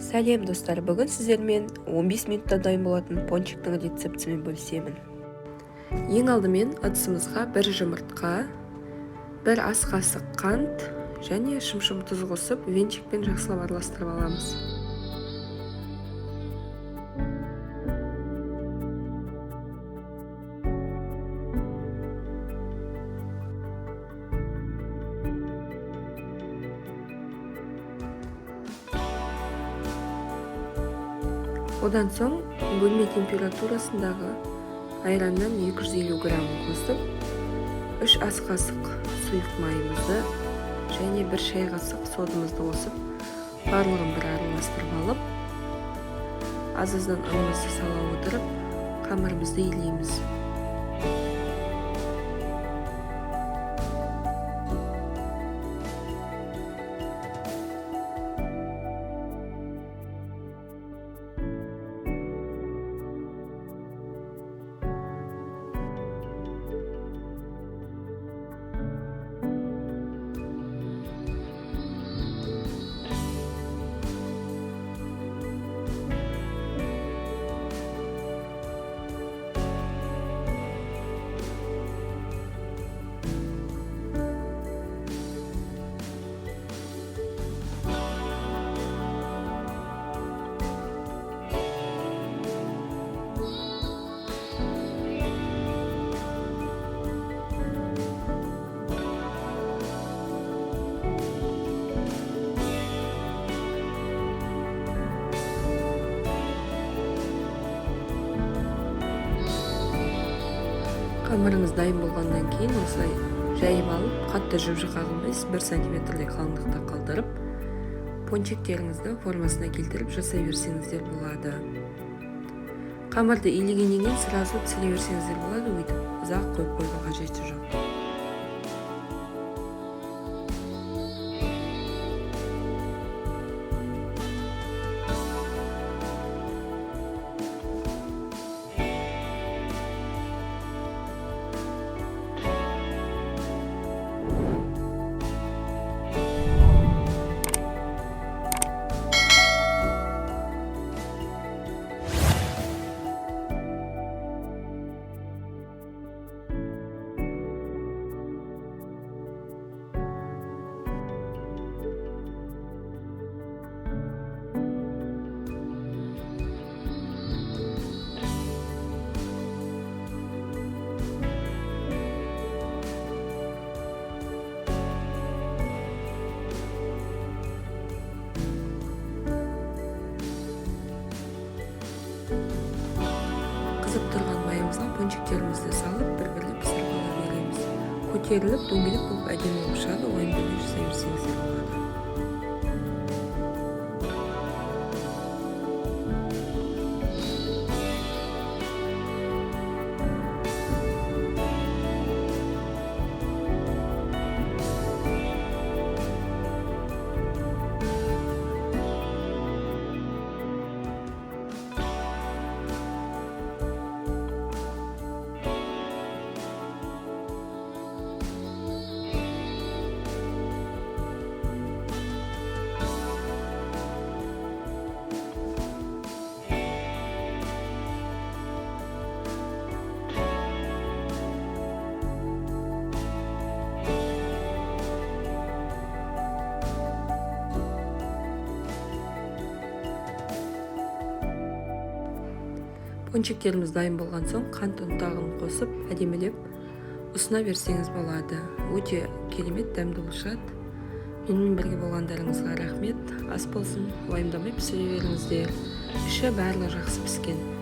Сәлем достар, бүгін сіздермен 15 минутта дайын болатын пончиктің рецептімен бөлісемін. Ең алдымен ыдысымызға 1 жұмыртқа, 1 ас қасық қант және шым тұз қосып венчикпен жақсылап араластырып аламыз. Одан соң бөлме температурасындағы айраннан 250 грамм қосып, 3 ас қасық сұйық майымызды және 1 шай қасық содамызды қосып, барлығын бір араластырып алып, аз-аздан ұнымызды сала отырып, қамырымызды илейміз. Қамырыңыз дайын болғаннан кейін осылай жайып алып, қатты жұмшақ қылмай 1 сантиметрдей қалыңдықта қалдырып, пончиктеріңізді формасына келтіріп жасай берсеңіздер болады. Қамырды илегеннен кейін сразу түсіре берсеңіздер болады, өйтіп ұзақ қойып қоюға қажеті жоқ. Қызып тұрған майымызға пончиктерімізді салып, бір-бірлеп пісіріп ала береміз. Көтеріліп, дөңгелек болып әдемі болып шығады, уайымдамай жасай берсеңіздер болады. Пончиктеріміз дайын болған соң қант ұнтағын қосып, әдемілеп ұсына берсеңіз болады. Өте керемет дәмді болашады. Менімен бірге болғандарыңызға рахмет. Ас болсын, уайымдамай пісіре беріңіздер. Іші барлығы жақсы піскен.